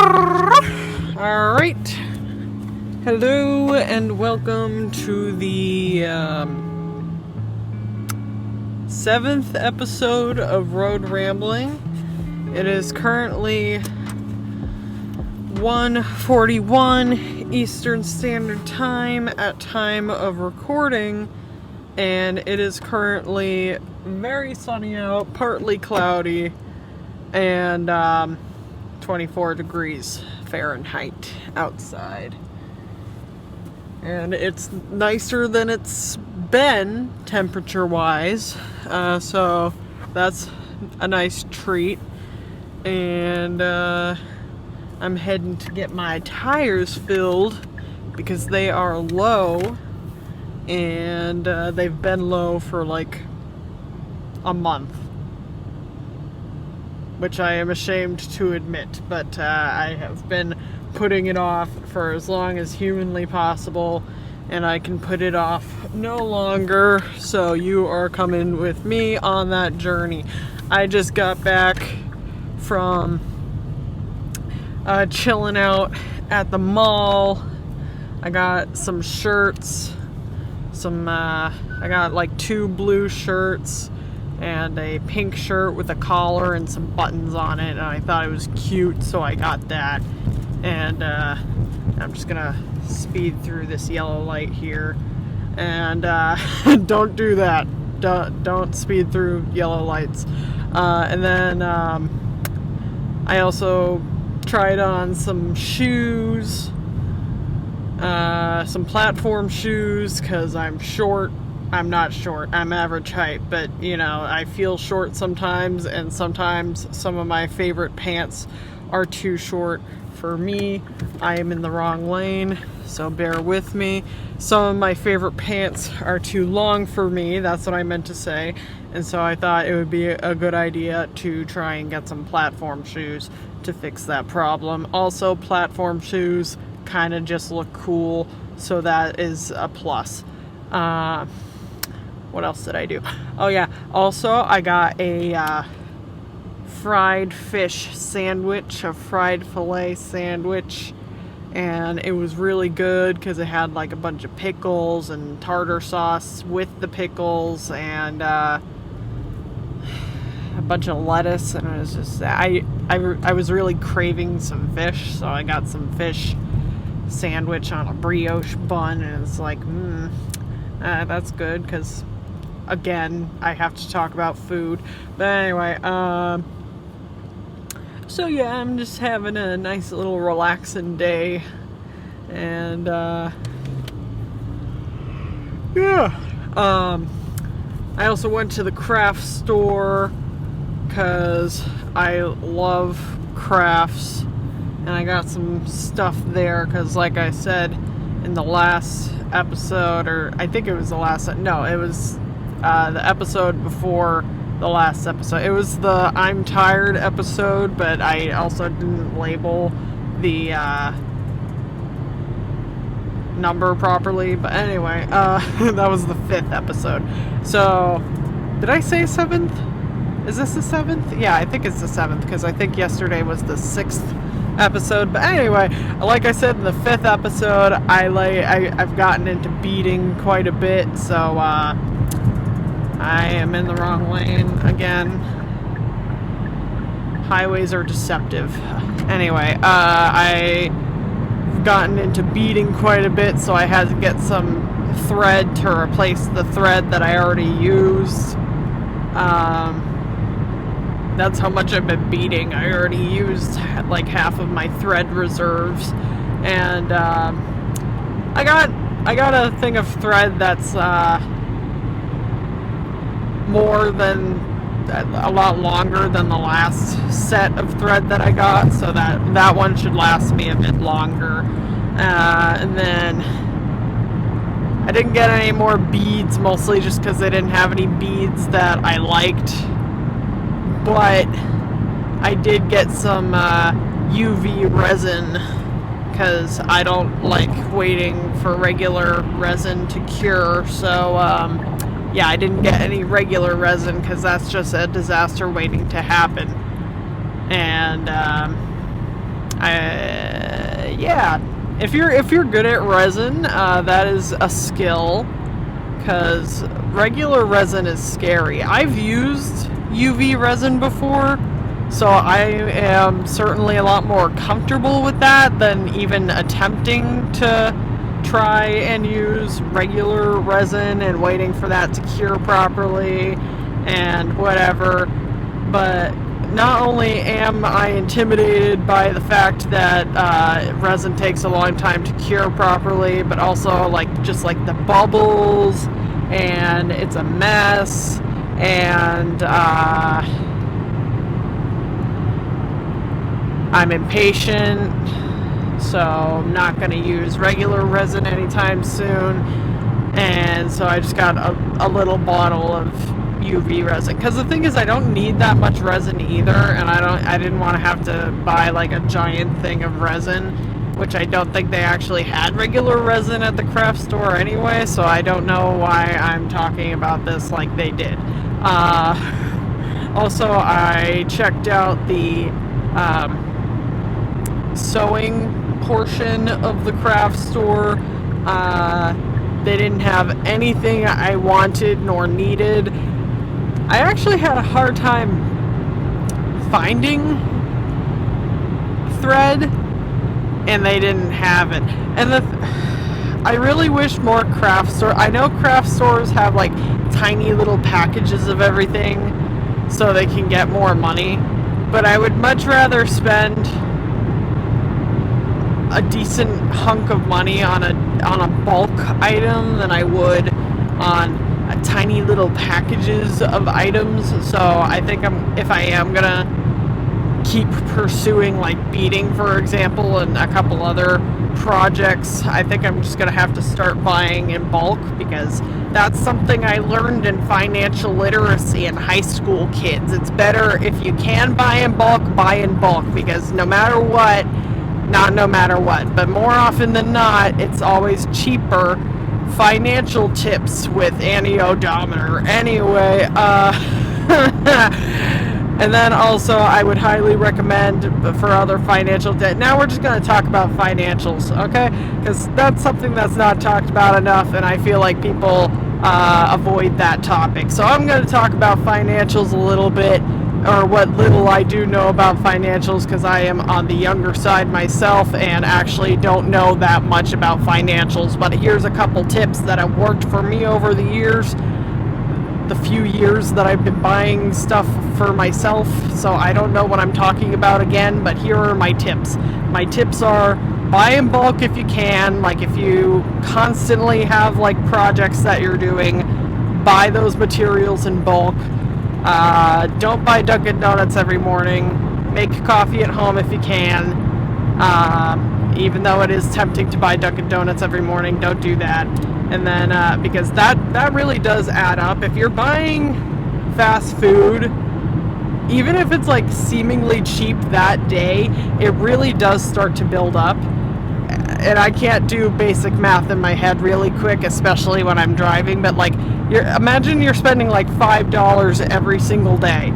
Alright. Hello and welcome to the 7th episode of Road Rambling. It is currently 1:41 Eastern Standard Time at time of recording, and it is currently very sunny out, partly cloudy, and 24 degrees Fahrenheit outside. And it's nicer than it's been temperature-wise, so that's a nice treat. And I'm heading to get my tires filled because they are low, and they've been low for like a month, which I am ashamed to admit, but I have been putting it off for as long as humanly possible, and I can put it off no longer, so you are coming with me on that journey. I just got back from chilling out at the mall. I got some shirts, I got like 2 blue shirts and a pink shirt with a collar and some buttons on it, and I thought it was cute, so I got that. And I'm just gonna speed through this yellow light here, and don't do that. Don't speed through yellow lights. And then I also tried on some shoes, some platform shoes, because I'm short. I'm not short, I'm average height, but you know, I feel short sometimes, and sometimes some of my favorite pants are too short for me. I am in the wrong lane, so bear with me. Some of my favorite pants are too long for me, that's what I meant to say, and so I thought it would be a good idea to try and get some platform shoes to fix that problem. Also, platform shoes kind of just look cool, so that is a plus. What else did I do? Oh yeah, also I got a fried fish sandwich, a fried filet sandwich, and it was really good because it had like a bunch of pickles and tartar sauce with the pickles, and a bunch of lettuce, and it was just, I was really craving some fish, so I got some fish sandwich on a brioche bun, and it's like, that's good, because again, I have to talk about food. But anyway, so yeah, I'm just having a nice little relaxing day, and yeah, I also went to the craft store because I love crafts, and I got some stuff there because, like I said in the last episode, or I think it was the last, no, it was the episode before the last episode. It was the I'm tired episode, but I also didn't label the number properly. But anyway, that was the 5th episode. So, did I say 7th? Is this the 7th? Yeah, I think it's the 7th, because I think yesterday was the 6th episode. But anyway, like I said in the 5th episode, I've gotten into beading quite a bit, so I am in the wrong lane again. Highways are deceptive. Anyway, I've gotten into beading quite a bit, so I had to get some thread to replace the thread that I already used. That's how much I've been beading. I already used like half of my thread reserves, and I got a thing of thread that's a lot longer than the last set of thread that I got, so that one should last me a bit longer. And then I didn't get any more beads, mostly just because they didn't have any beads that I liked, but I did get some UV resin, because I don't like waiting for regular resin to cure, so yeah, I didn't get any regular resin because that's just a disaster waiting to happen. And Yeah, if you're good at resin, that is a skill, because regular resin is scary. I've used UV resin before, so I am certainly a lot more comfortable with that than even attempting to try and use regular resin and waiting for that to cure properly and whatever. But not only am I intimidated by the fact that resin takes a long time to cure properly, but also just the bubbles, and it's a mess, and I'm impatient, so I'm not going to use regular resin anytime soon. And so I just got a little bottle of UV resin, because the thing is, I don't need that much resin either, and I didn't want to have to buy a giant thing of resin, which I don't think they actually had regular resin at the craft store anyway, so I don't know why I'm talking about this like they did. Also, I checked out the sewing portion of the craft store. They didn't have anything I wanted nor needed. I actually had a hard time finding thread, and they didn't have it. And I really wish more craft store. I know craft stores have tiny little packages of everything so they can get more money, but I would much rather spend a decent hunk of money on a bulk item than I would on tiny little packages of items. So I think if I am gonna keep pursuing beading, for example, and a couple other projects, I think I'm just gonna have to start buying in bulk, because that's something I learned in financial literacy in high school, kids. It's better if you can buy in bulk, because no matter what, not no matter what, but more often than not, it's always cheaper. Financial tips with Annie Odometer. Anyway, and then also I would highly recommend for other financial debt. Now we're just going to talk about financials, okay? Because that's something that's not talked about enough, and I feel like people avoid that topic. So I'm going to talk about financials a little bit, or what little I do know about financials, because I am on the younger side myself and actually don't know that much about financials. But here's a couple tips that have worked for me over the years, the few years that I've been buying stuff for myself. So I don't know what I'm talking about again, but here are my tips. My tips are: buy in bulk if you can. If you constantly have projects that you're doing, buy those materials in bulk. Don't buy Dunkin' Donuts every morning. Make coffee at home if you can. Even though it is tempting to buy Dunkin' Donuts every morning, don't do that. And then, because that really does add up. If you're buying fast food, even if it's seemingly cheap that day, it really does start to build up. And I can't do basic math in my head really quick, especially when I'm driving, but imagine you're spending $5 every single day.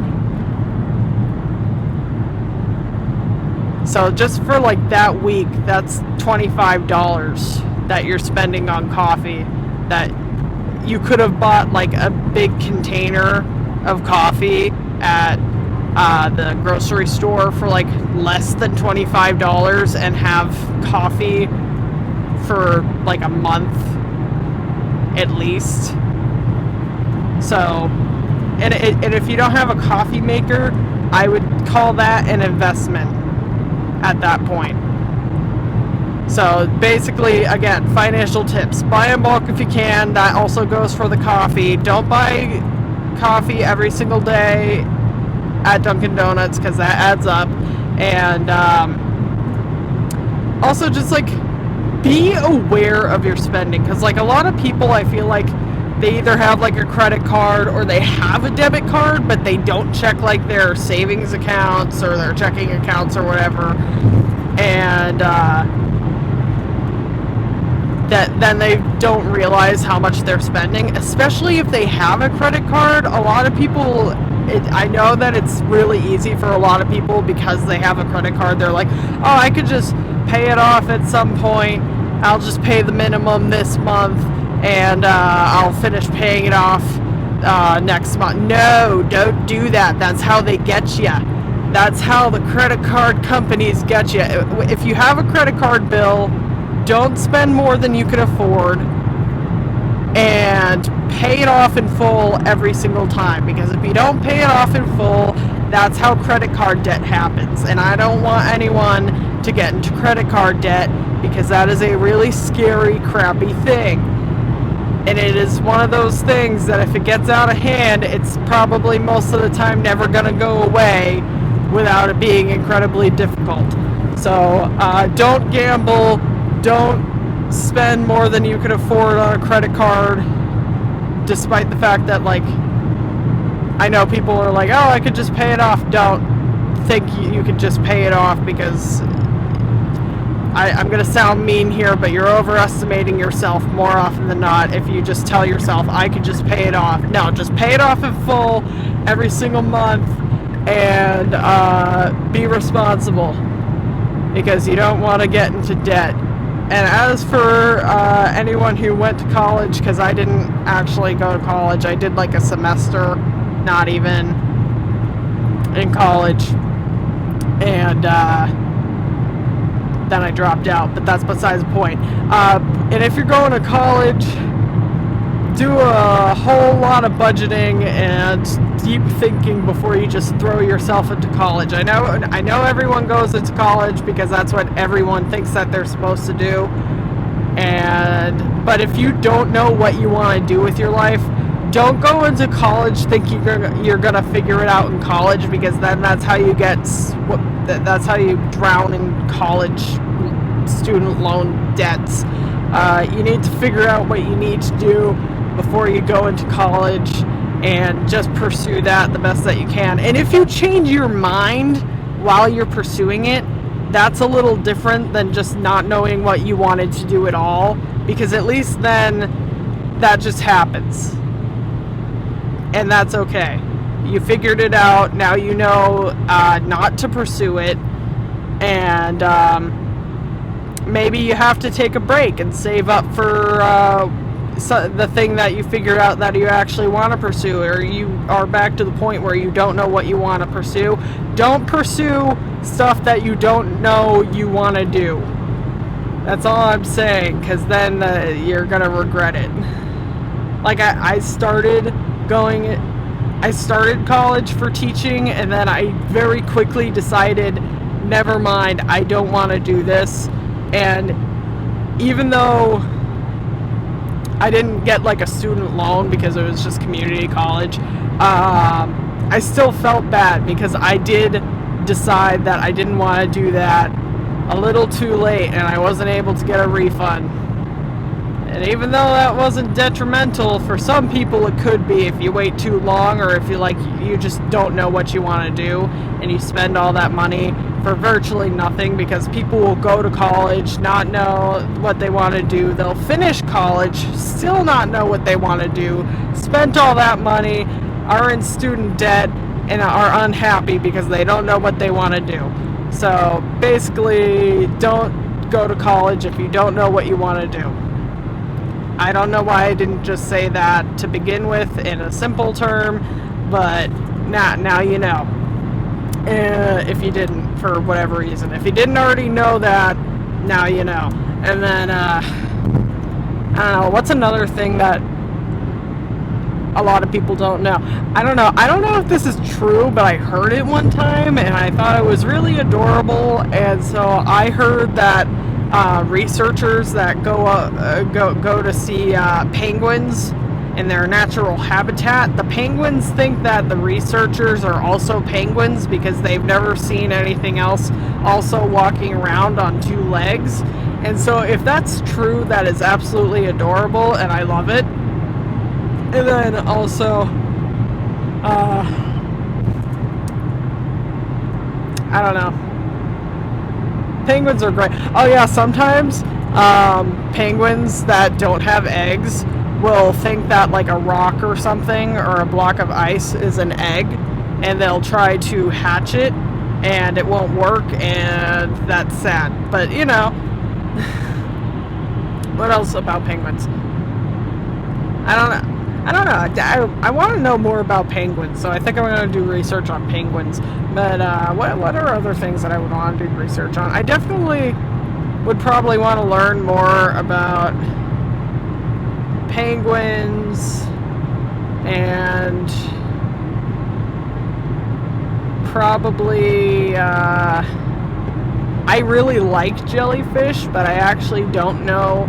So just for that week, that's $25 that you're spending on coffee, that you could have bought a big container of coffee at the grocery store for less than $25 and have coffee for a month at least. So, and if you don't have a coffee maker, I would call that an investment at that point. So basically, again, financial tips: buy in bulk if you can. That also goes for the coffee. Don't buy coffee every single day at Dunkin' Donuts, because that adds up. And also just be aware of your spending, because a lot of people, I feel they either have a credit card or they have a debit card, but they don't check their savings accounts or their checking accounts or whatever, and then they don't realize how much they're spending, especially if they have a credit card. A lot of people I know that it's really easy for a lot of people because they have a credit card. They're like, oh, I could just pay it off at some point. I'll just pay the minimum this month, and I'll finish paying it off next month. No, don't do that. That's how they get you. That's how the credit card companies get you. If you have a credit card bill, don't spend more than you can afford, and pay it off in full every single time, because if you don't pay it off in full, that's how credit card debt happens. And I don't want anyone to get into credit card debt, because that is a really scary, crappy thing. And it is one of those things that if it gets out of hand, it's probably most of the time never going to go away without it being incredibly difficult. So don't gamble, don't spend more than you can afford on a credit card, despite the fact that, like, I know people are like, oh, I could just pay it off. Don't think you could just pay it off, because I'm going to sound mean here, but you're overestimating yourself more often than not if you just tell yourself, I could just pay it off. No, just pay it off in full every single month, and be responsible, because you don't want to get into debt. And as for anyone who went to college, because I didn't actually go to college, I did like a semester, not even, in college, and then I dropped out, but that's besides the point. And if you're going to college, do a whole lot of budgeting and deep thinking before you just throw yourself into college. I know everyone goes into college because that's what everyone thinks that they're supposed to do. But if you don't know what you want to do with your life, don't go into college thinking you're gonna figure it out in college, because then that's how you drown in college student loan debts. You need to figure out what you need to do before you go into college, and just pursue that the best that you can. And if you change your mind while you're pursuing it, that's a little different than just not knowing what you wanted to do at all, because at least then that just happens. And that's okay. You figured it out. Now you know not to pursue it. And maybe you have to take a break and save up for the thing that you figured out that you actually want to pursue, or you are back to the point where you don't know what you want to pursue. Don't pursue stuff that you don't know you want to do. That's all I'm saying, because then you're going to regret it. Like, I started college for teaching, and then I very quickly decided, never mind, I don't want to do this. And even though I didn't get like a student loan because it was just community college, I still felt bad because I did decide that I didn't want to do that a little too late, and I wasn't able to get a refund. And even though that wasn't detrimental, for some people it could be if you wait too long, or if you just don't know what you want to do and you spend all that money for virtually nothing, because people will go to college, not know what they want to do. They'll finish college, still not know what they want to do, spent all that money, are in student debt, and are unhappy because they don't know what they want to do. So basically, don't go to college if you don't know what you want to do. I don't know why I didn't just say that to begin with in a simple term, but now you know. If you didn't, for whatever reason. If you didn't already know that, now you know. And then, I don't know, what's another thing that a lot of people don't know? I don't know if this is true, but I heard it one time, and I thought it was really adorable, and so I heard that researchers that go to see penguins in their natural habitat, the penguins think that the researchers are also penguins because they've never seen anything else also walking around on two legs. And so if that's true, that is absolutely adorable, and I love it. And then also I don't know, penguins are great. Oh yeah, sometimes penguins that don't have eggs will think that like a rock or something or a block of ice is an egg, and they'll try to hatch it, and it won't work, and that's sad. But you know, what else about penguins? I don't know. I want to know more about penguins, so I think I'm going to do research on penguins. But what are other things that I would want to do research on? I definitely would probably want to learn more about penguins, and probably I really like jellyfish, but I actually don't know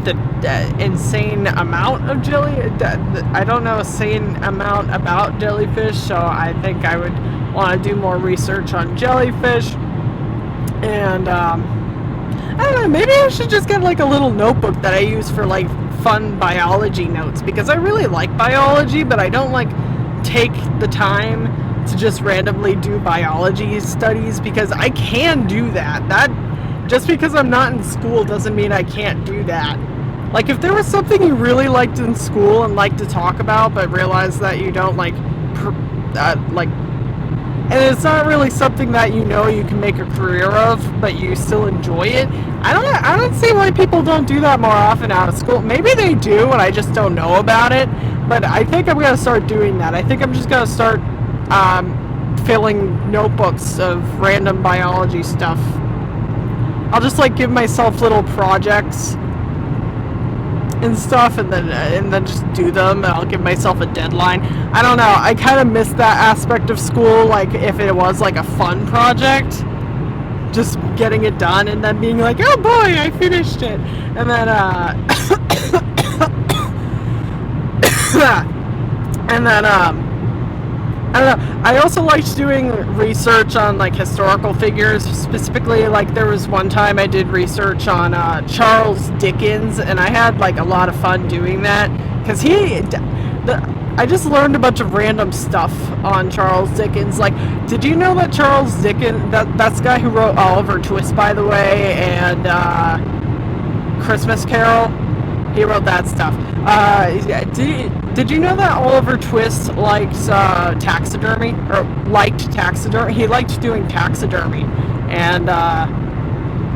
the insane amount of I don't know insane amount about jellyfish, so I think I would want to do more research on jellyfish. And I don't know, maybe I should just get like a little notebook that I use for like fun biology notes, because I really like biology, but I don't like take the time to just randomly do biology studies, because I can do that. Just because I'm not in school doesn't mean I can't do that. Like, if there was something you really liked in school and liked to talk about, but realized that you don't and it's not really something that you can make a career of, but you still enjoy it, I don't see why people don't do that more often out of school. Maybe they do, and I just don't know about it, but I think I'm going to start doing that. I think I'm just going to start filling notebooks of random biology stuff. I'll just, give myself little projects and stuff, and then just do them, and I'll give myself a deadline. I don't know, I kind of miss that aspect of school, if it was a fun project, just getting it done and then being like, oh boy, I finished it, and then I don't know. I also liked doing research on historical figures. Specifically, there was one time I did research on Charles Dickens, and I had a lot of fun doing that, because I just learned a bunch of random stuff on Charles Dickens. Did you know that Charles Dickens, that's the guy who wrote Oliver Twist, by the way, and Christmas Carol? He wrote that stuff. Did you know that Oliver Twist likes taxidermy? Or liked taxidermy? He liked doing taxidermy. And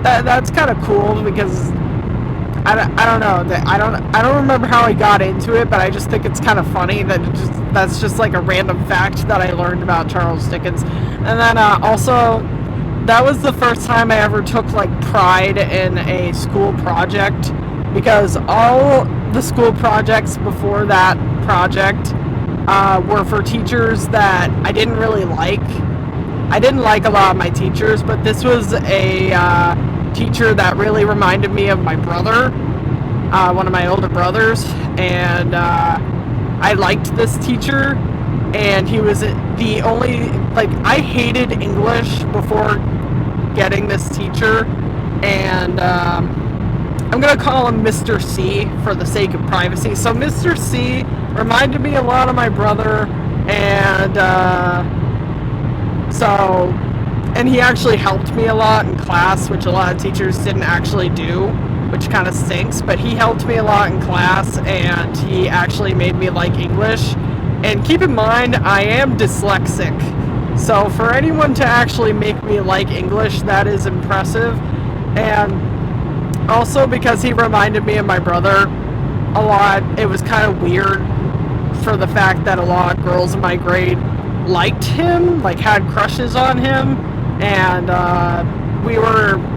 that's kind of cool, because I don't know. I don't remember how I got into it, but I just think it's kind of funny that that's just a random fact that I learned about Charles Dickens. And then also, that was the first time I ever took pride in a school project, because all the school projects before that project were for teachers that I didn't really like. I didn't like a lot of my teachers, but this was a teacher that really reminded me of my brother, one of my older brothers, and I liked this teacher, and he was the only, I hated English before getting this teacher, and I'm going to call him Mr. C for the sake of privacy. So Mr. C reminded me a lot of my brother, and and he actually helped me a lot in class, which a lot of teachers didn't actually do, which kind of stinks, but he helped me a lot in class, and he actually made me like English. And keep in mind, I am dyslexic, so for anyone to actually make me like English, that is impressive. And also, because he reminded me of my brother a lot, it was kind of weird for the fact that a lot of girls in my grade liked him, had crushes on him, and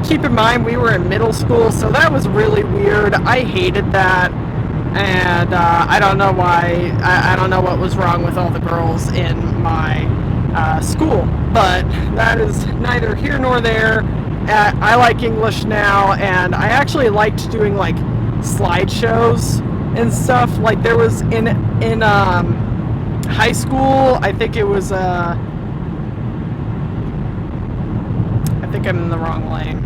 keep in mind, we were in middle school, so that was really weird. I hated that, and I don't know why, I don't know what was wrong with all the girls in my school, but that is neither here nor there. I like English now, and I actually liked doing slideshows and stuff. There was in high school, I think it was I think I'm in the wrong lane.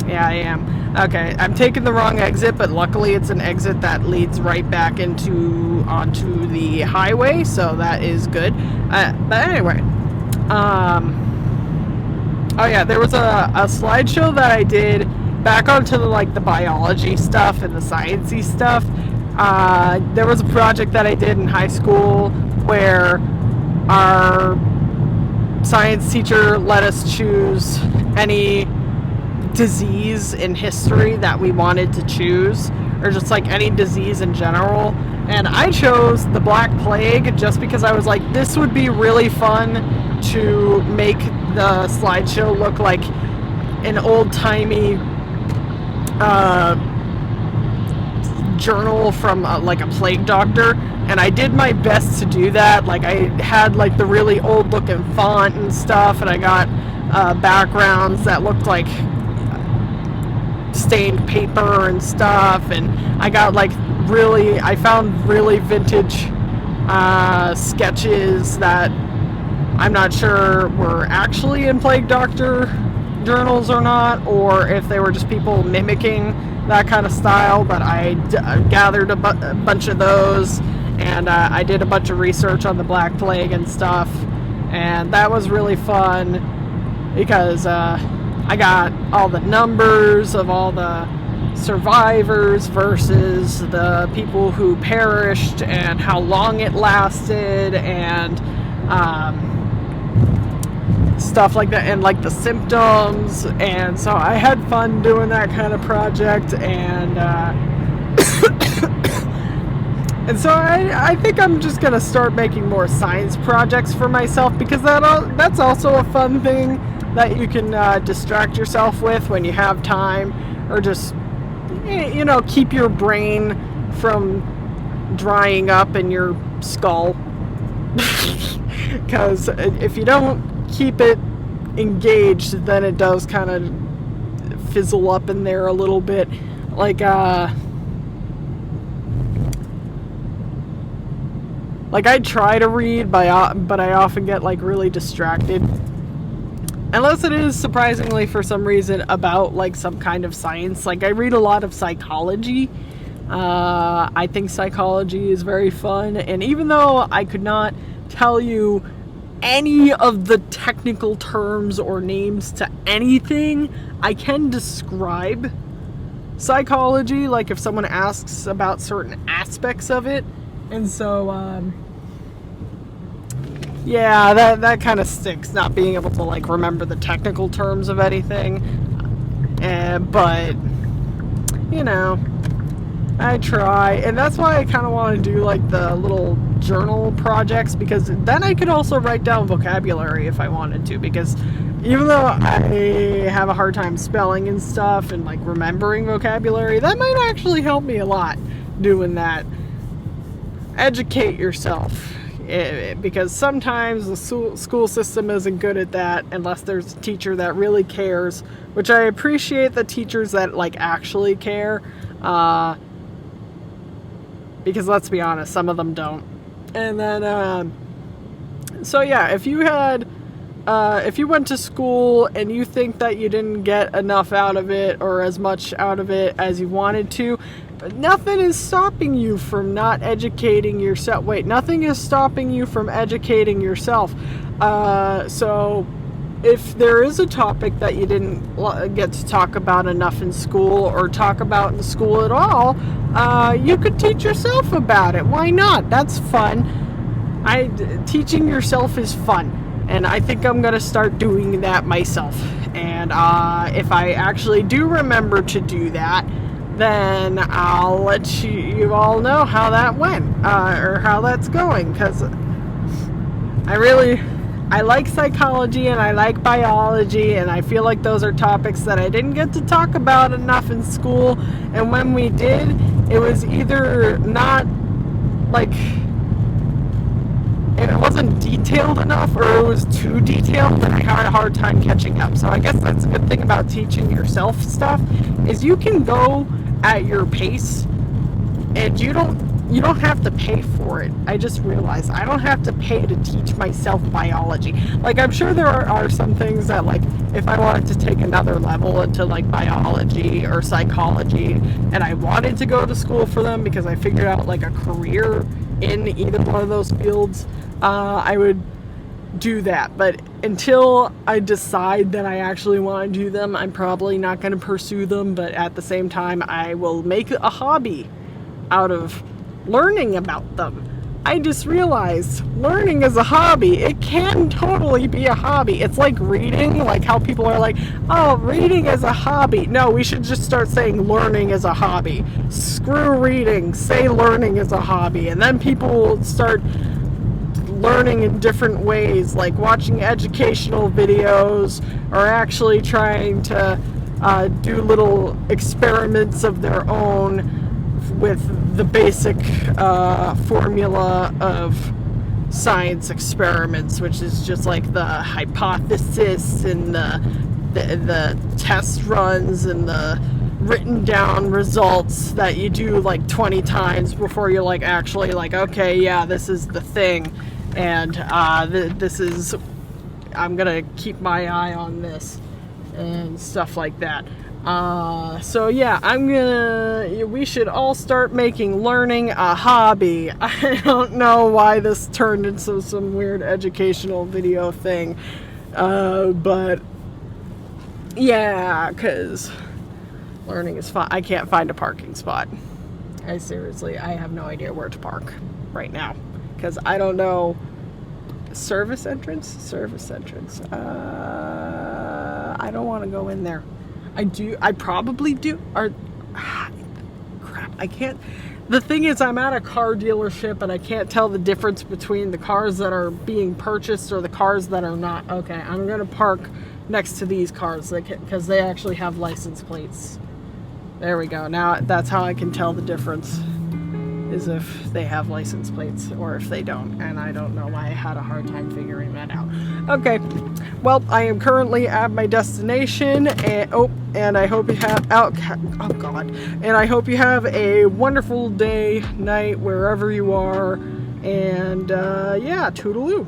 Yeah, I am. Okay, I'm taking the wrong exit, but luckily it's an exit that leads right back onto the highway, so that is good. But anyway, oh yeah, there was a slideshow that I did back onto the biology stuff and the sciencey stuff. There was a project that I did in high school where our science teacher let us choose any disease in history that we wanted to choose, or just like any disease in general. And I chose the Black Plague just because I was like, this would be really fun to make the slideshow look like an old-timey journal from like a plague doctor. And I did my best to do that. Like, I had like the really old looking font and stuff, and I got backgrounds that looked like stained paper and stuff, and I got like I found really vintage sketches that I'm not sure were actually in plague doctor journals or not, or if they were just people mimicking that kind of style. But I gathered a bunch of those, and I did a bunch of research on the Black Plague and stuff, and that was really fun because I got all the numbers of all the survivors versus the people who perished and how long it lasted, and stuff like that, and like the symptoms. And so I had fun doing that kind of project, and and so I think I'm just gonna start making more science projects for myself, because that's also a fun thing that you can distract yourself with when you have time, or just, you know, keep your brain from drying up in your skull. Because if you don't keep it engaged, then it does kind of fizzle up in there a little bit. Like I try to read, but I often get like really distracted. Unless it is, surprisingly, for some reason, about like some kind of science. Like, I read a lot of psychology. I think psychology is very fun. And even though I could not tell you any of the technical terms or names to anything, I can describe psychology, like if someone asks about certain aspects of it. And so, yeah, that kind of stinks, not being able to like remember the technical terms of anything. But, you know, I try, and that's why I kind of want to do like the little journal projects, because then I could also write down vocabulary if I wanted to, because even though I have a hard time spelling and stuff and like remembering vocabulary, that might actually help me a lot doing that. Educate yourself, because sometimes the school system isn't good at that unless there's a teacher that really cares, which I appreciate the teachers that like actually care, because let's be honest, some of them don't. And then so yeah, if you went to school and you think that you didn't get enough out of it, or as much out of it as you wanted to, nothing is stopping you from not educating yourself. Nothing is stopping you from educating yourself. So if there is a topic that you didn't get to talk about enough in school, or talk about in school at all, you could teach yourself about it. Why not? That's fun. Teaching yourself is fun, and I think I'm gonna start doing that myself. And if I actually do remember to do that, then I'll let you all know how that went, or how that's going, because I like psychology and I like biology, and I feel like those are topics that I didn't get to talk about enough in school. And when we did, it was either not like, it wasn't detailed enough, or it was too detailed, and I had a hard time catching up. So I guess that's a good thing about teaching yourself stuff, is you can go at your pace, and you don't have to pay for it. I just realized I don't have to pay to teach myself biology. Like, I'm sure there are some things that, like, if I wanted to take another level into like biology or psychology, and I wanted to go to school for them because I figured out like a career in either one of those fields, I would do that. But until I decide that I actually want to do them, I'm probably not going to pursue them. But at the same time, I will make a hobby out of learning about them. I just realized learning is a hobby. It can totally be a hobby. It's like reading, like how people are like, oh, reading is a hobby. No, we should just start saying learning is a hobby. Screw reading, say learning is a hobby. And then people will start learning in different ways, like watching educational videos or actually trying to do little experiments of their own with the basic formula of science experiments, which is just like the hypothesis and the test runs and the written down results that you do like 20 times before you're like actually like, okay, yeah, this is the thing, and this is, I'm gonna keep my eye on this and stuff like that. So yeah, we should all start making learning a hobby. I don't know why this turned into some weird educational video thing, but yeah, because learning is fun. I can't find a parking spot. I have no idea where to park right now, because I don't know. Service entrance. I don't want to go in there. I probably do. Crap, I can't. The thing is, I'm at a car dealership and I can't tell the difference between the cars that are being purchased or the cars that are not. Okay, I'm going to park next to these cars because they actually have license plates. There we go. Now that's how I can tell the difference, is if they have license plates or if they don't, and I don't know why I had a hard time figuring that out. Okay, well, I am currently at my destination, and I hope you have and I hope you have a wonderful day, night, wherever you are, and yeah, toodaloo.